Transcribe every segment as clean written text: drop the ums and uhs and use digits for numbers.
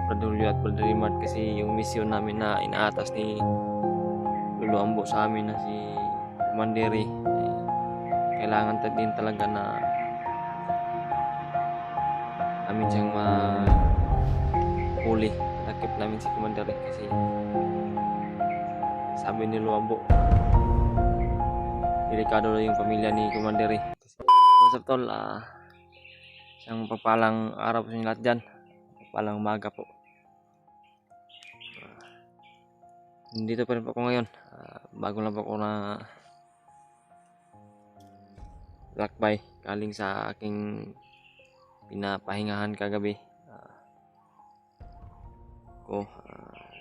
Brad Julio at Brad Rimard, kasi yung misyon namin na inaatas ni Lolo Ambo sa amin na si Comanderi, kailangan din talaga na namin siyang mahuli, nakip namin si Comanderi, kasi sabi ni Lolo Ambo, delikado na yung pamilya ni Comanderi. What's up tol, isang pagpalang araw po sa inyo lahat dyan, pagpalang umaga po. Dito pa rin po ako ngayon, bago lang po ako na lakbay galing sa aking pinapahingahan kagabi.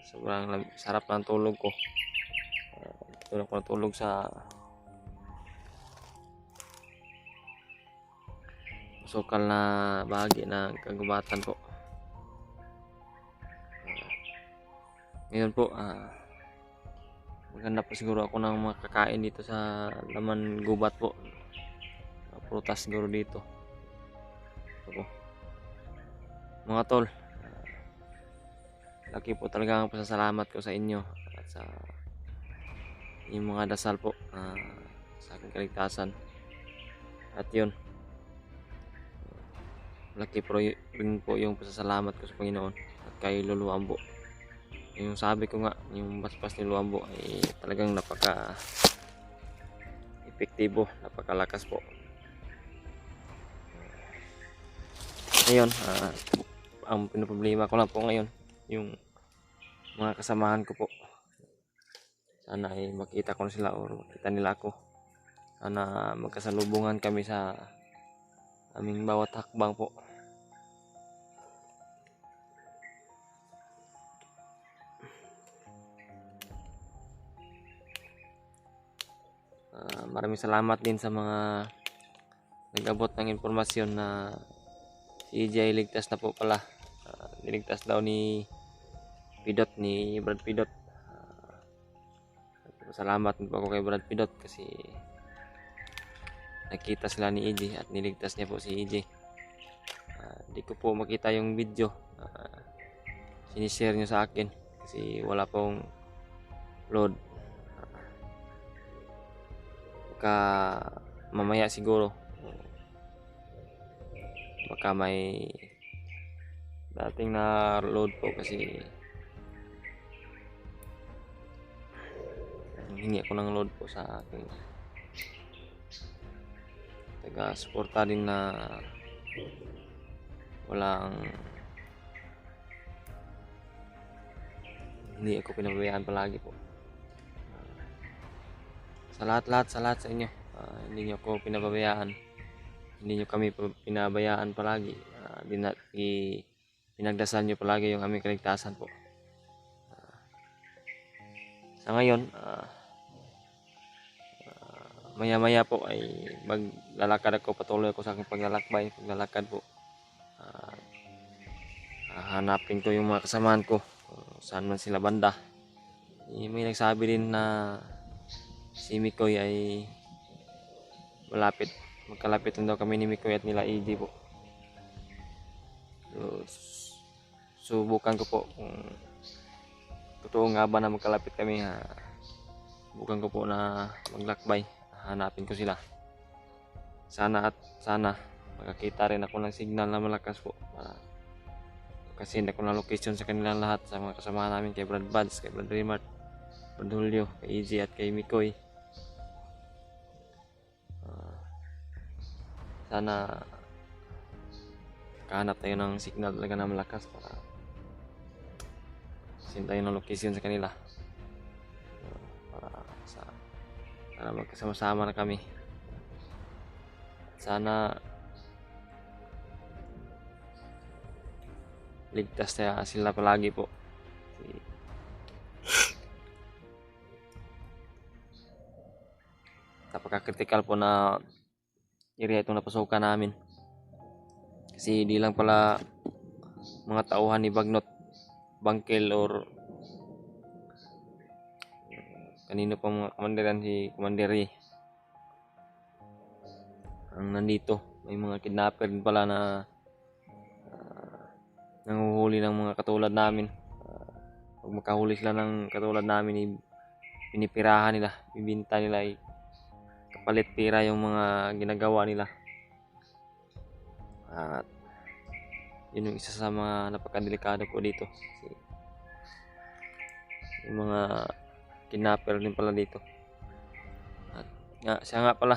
Sobrang sarap ng tulog ko. Tulog ko ng tulog sa sukal na bahagi ng kagubatan po. Ngayon po, maganda po siguro ako ng makakain dito sa laman gubat po. Prutas siguro dito. Ito po. Mga tol, laki po talaga ang pasasalamat ko sa inyo at sa inyong mga dasal po sa aking kaligtasan. At yun, laki po rin po yung pasasalamat ko sa Panginoon at kay Lolo Ambo. Yung sabi ko nga, yung basbas ni Lolo Ambo ay talagang napaka epektibo, napakalakas po. Ngayon, ang pinoproblema ko lang po ngayon, yung mga kasamahan ko po. Sana ay makita ko na sila o makita nila ako. Sana magkasalubungan kami sa aming bawat hakbang po. Maraming salamat din sa mga nag-abot ng informasyon na si EJ ligtas na po pala. Niligtas daw ni Pidot, ni Brad Pidot. Salamat po ako kay Brad Pidot kasi nakita sila ni EJ at niligtas niya po si EJ. Di ko po makita yung video. Sinishare nyo sa akin kasi wala pong load. Mamaya siguro baka may dating na load po kasi hingi ako ng load po sa aking taga-suporta din na hindi ako pinabayaan palagi po. Sa lahat sa inyo, hindi nyo ako pinababayaan, hindi nyo kami pinabayaan palagi, pinagdasal nyo palagi yung aming kaligtasan po. Sa ngayon, maya po ay maglalakad ako, patuloy ako sa aking paglalakad po. Hanapin ko yung mga kasamahan ko, saan man sila banda. May nagsabi din na si Mikoy ay magkalapit lang daw kami ni Mikoy at nila EJ po. Subukan ko po kung totoo nga ba na magkalapit kami. Subukan ko po na maglakbay, hanapin ko sila. Sana makakita rin ako ng signal na malakas po kasi hindi ako na location sa kanilang lahat, sa mga kasama namin, kay Brad Buds, kay Brad Rimard, Brad Julio, kay EJ at kay Mikoy. Sana kahanap tayo ng signal talaga na malakas para send tayo ng location sa kanila, para magkasama-sama na kami. Sana ligtas na sila palagi po. Napaka-critical po na area itong napasukan namin. Kasi di lang pala mga tauhan ni Bagnot, Bangkel or kanino pa mga komanderan, si Comanderi ang nandito. May mga kidnapper din pala na nanguhuli ng mga katulad namin. Pag makahuli sila ng katulad namin, pinipirahan nila, bibinta nila, kapalit pira yung mga ginagawa nila. At yun yung isa sa mga napakadelikado po dito. Kasi yung mga kidnapper din pala dito. At siya nga pala,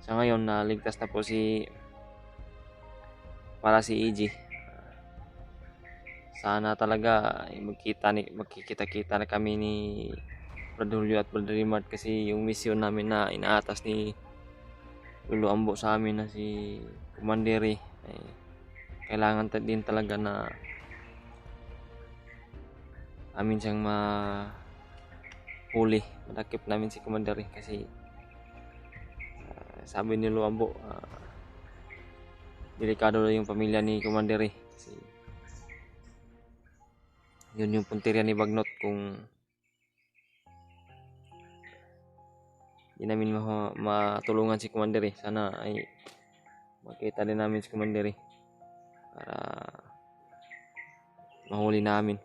sa ngayon naligtas na po para si EG. Sana talaga magkikita-kita na kami ni Brad Julio at Brad Rimart, kasi yung mission namin na inaatas ni Lolo Ambo sa amin na si Commandery, kailangan din talaga na amin siyang mahuli, madakip namin si Commandery, kasi sabi ni Lolo Ambo, delikado yung pamilya ni Commandery, kasi yun yung punteriya ni Bagnot. Kung di namin matulungan si Commandery, sana ay makita din namin si Commandery para mahuli namin,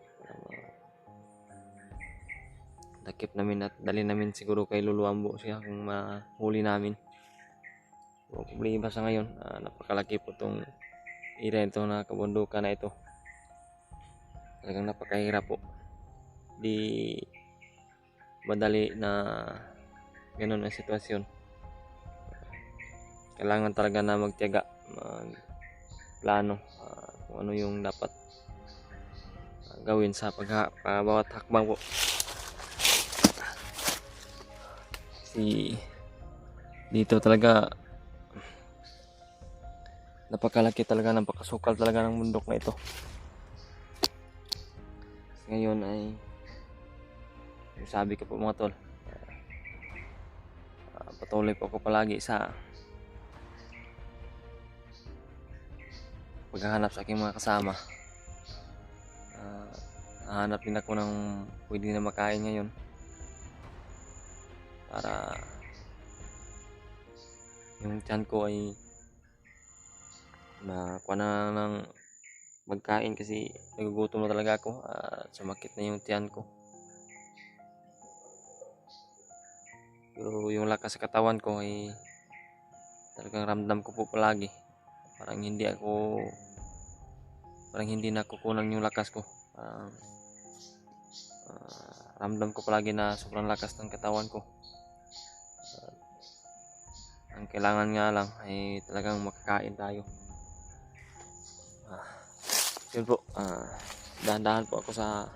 dakip namin at dali namin siguro kay Lolo Ambo siya kung mahuli namin. So, problema sa ngayon, napakalaki po itong area ito na kabundukan na ito. Talagang napakahirap po, di madali na ganun ang sitwasyon. Kailangan talaga na magtiyaga, magplano kung ano yung dapat gawin sa bawat hakbang po. Kasi dito talaga napakalaki talaga, napakasukal talaga ng bundok na ito. Ngayon ay sabi ko po mga tol, patuloy po ako palagi sa paghahanap sa aking mga kasama. Hahanap din ako ng pwede na makain ngayon para yung tiyan ko ay nakuha na ng magkain, kasi nagugutom na talaga ako, sumakit na yung tiyan ko. Pero yung lakas sa katawan ko ay talagang ramdam ko po palagi, parang hindi na kukunan yung lakas ko. Ramdam ko palagi na sobrang lakas ng katawan ko. Ang kailangan nga lang ay talagang makakain tayo. Yun po, dahan-dahan po ako sa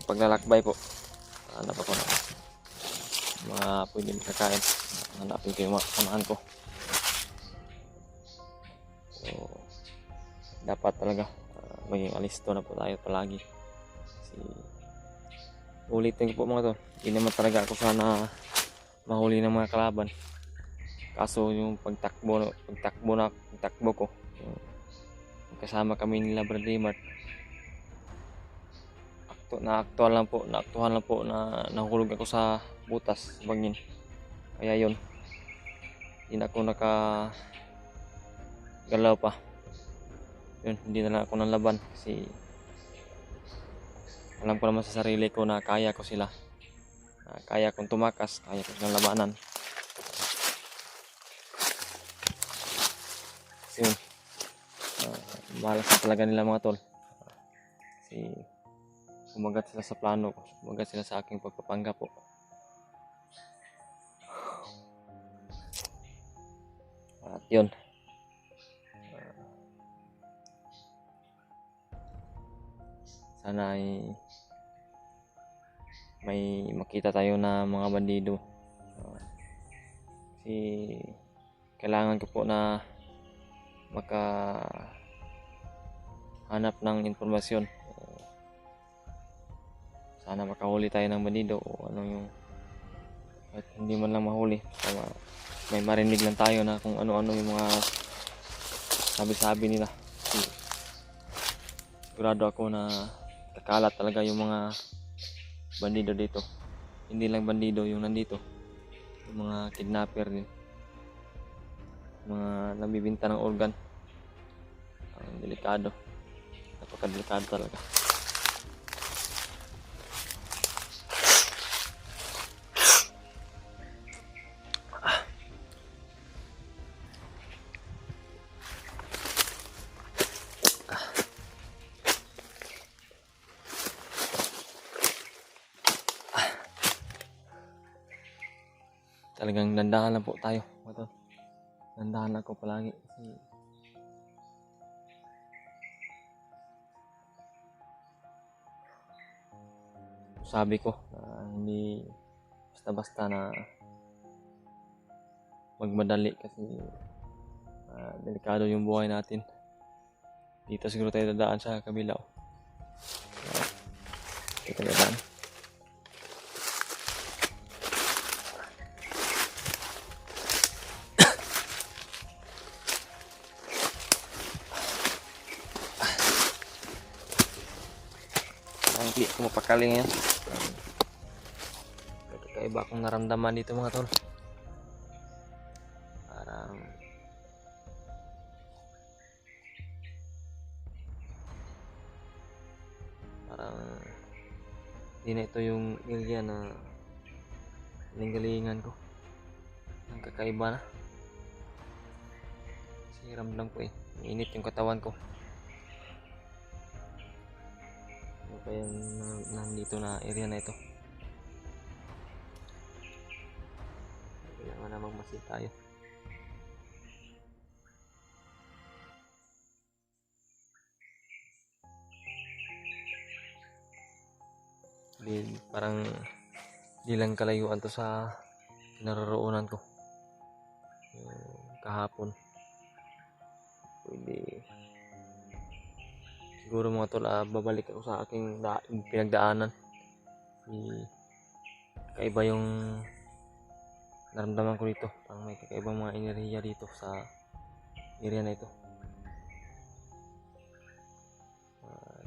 paglalakbay po. Hanap ako na mga pwede makakain. Hanapin ko yung mga kasamahan ko. So, dapat talaga maging alisto na po tayo palagi. Kasi ulitin ko po mga to, hindi naman talaga ako sana mahuli ng mga kalaban. Kaso yung pagtakbo ko, kasama kami nila Brad Rimart, naaktuhan lang po na nahulog ako sa butas, bangin. Kaya yun, hindi na ako nakagalaw pa. Yun, hindi na lang ako nanlaban, kasi alam ko naman sa sarili ko na kaya ko sila. Kaya kong tumakas, kaya ko silang labanan. Kasi yun, malas na talaga nila mga tol. Kasi umagat sila sa plano ko, umagat sila sa aking pagpapanggap po. At yun, sana ay may makita tayo na mga bandido. Kasi kailangan ko po na makahanap ng informasyon. Sana makahuli tayo ng bandido o ano yung, at hindi man lang mahuli, may marinig lang tayo na kung ano-ano yung mga sabi-sabi nila. Sigurado ako na kakalat talaga yung mga bandido dito. Hindi lang bandido yung nandito, yung mga kidnapper din, mga nabibinta ng organ. Ang delikado. Napakadelikado talaga. Talagang dandahan lang po tayo. Ito. Dandahan ako palagi. Kasi sabi ko na hindi basta-basta na magmadali kasi delikado yung buhay natin. Dito siguro tayo dadaan sa kabila. Dito tayo dadaan. Hindi ko mapakali ngayon. Kakaiba akong naramdaman dito mga tol. Parang hindi na ito yung area na galingan ko. Ang kakaiba na. Kasi ramdam ko init yung katawan ko. Ano pa yung nandito na area na ito? Kailangan na magmasid tayo. Parang di lang kalayuan to sa naroroonan ko kahapon. Pwede siguro mga tol, babalik ako sa aking pinagdaanan. Kaiba yung naramdaman ko dito. Parang may kakaibang mga enerhiya dito sa area na ito.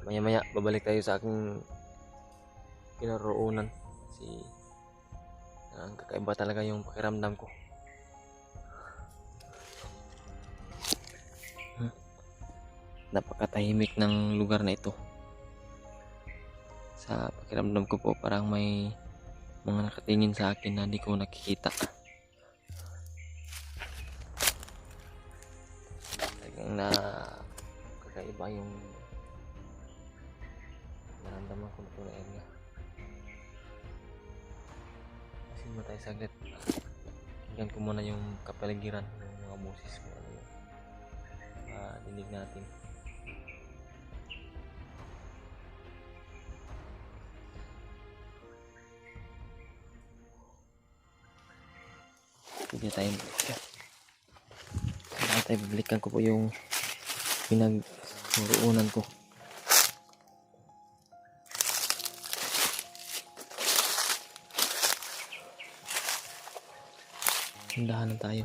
Maya maya babalik tayo sa aking kinaroonan kasi ang kakaiba talaga yung pakiramdam ko. Napakatahimik ng lugar na ito. Sa pakiramdam ko po parang may mga nakatingin sa akin na di ko nakikita. Talagang kakaiba yung naramdaman ko dito na area. Mo tayo saglit. Tingnan ko muna yung kapaligiran, yung mga boses ko, ano yung dinig natin. Pwede tayo balikan ko po yung pinag-uruunan ko. Tindahan na tayo.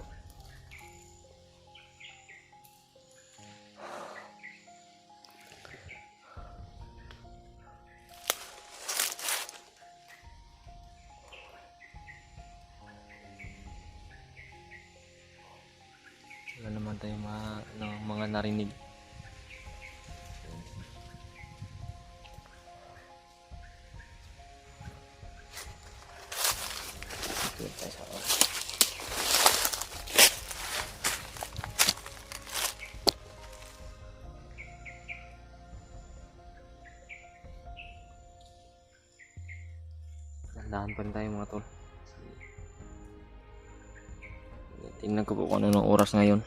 Wala naman tayong mga narinig. Ito tayo sa dahan pa rin tayo mga tol. Tingnan ko po kung anong oras ngayon.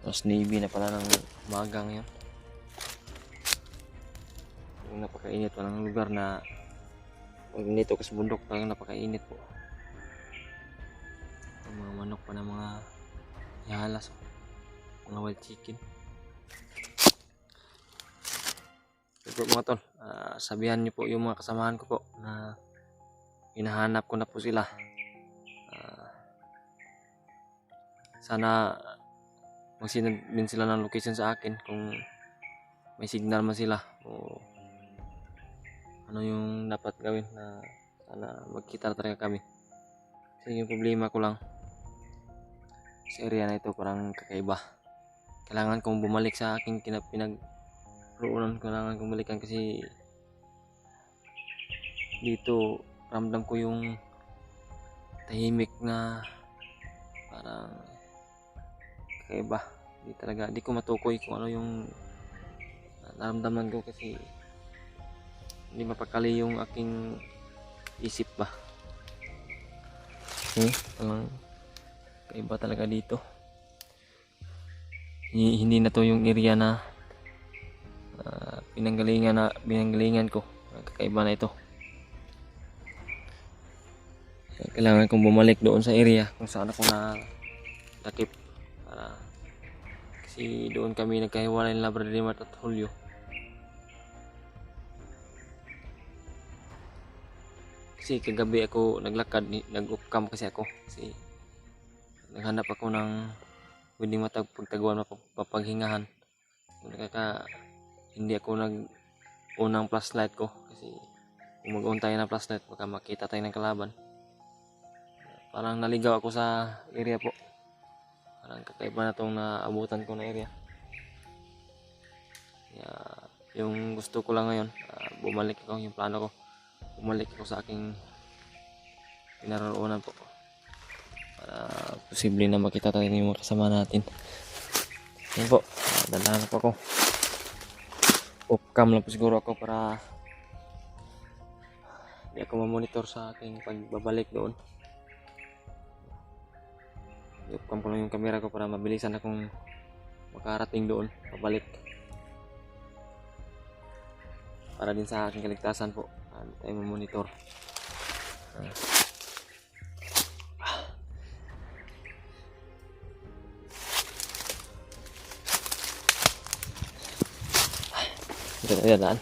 Tapos Navy na pala ng umaga ngayon. Yung napakainit, walang lugar na pag nito kasi bundok talagang napakainit po. Yung mga manok pa ng mga yahalas, mga wild chicken. So mga tol, sabihan niyo po yung mga kasamahan ko po na hinahanap ko na po sila. Sana magsinad din sila ng location sa akin kung may signal man sila o ano yung dapat gawin na sana magkita na talaga kami. Kasi yung problema ko lang, sa area na ito parang kakaiba. Kailangan kong bumalik sa aking pinagruunan. Kailangan kong balikan kasi dito ramdam ko yung tahimik na parang kakaiba. Di ko matukoy kung ano yung naramdaman ko kasi hindi mapakali yung aking isip ba. Parang kakaiba talaga dito. Hindi na to yung area na pinanggalingan ko. Kakaiba na ito. Kailangan kong bumalik doon sa area kung saan ako nakip para kasi doon kami nagkahiwalay ng Labrador at Julio. Kasi kagabi ako naglakad, nag-upcam kasi ako kasi naghanap ako ng pwedeng pagtaguan, mapaghingahan. Hindi ako unang flashlight ko kasi kung mag-on tayo ng flashlight baka makita tayo ng kalaban. Parang naligaw ako sa area po. Parang kakaiba na itong naabutan ko na area. Kaya yung gusto ko lang ngayon, bumalik ako, yung plano ko, bumalik ako sa aking pinaroonan po. Para posible na makita tayo yung mga kasama natin. Yan po, dandahan po ako. Off-cam lang po siguro ako para hindi ako mamonitor sa aking pagbabalik doon. I-off-cam ko lang yung camera ko para mabilisan akong makarating doon, pabalik. Para din sa aking kaligtasan po, tayo mamonitor. Ito na daan.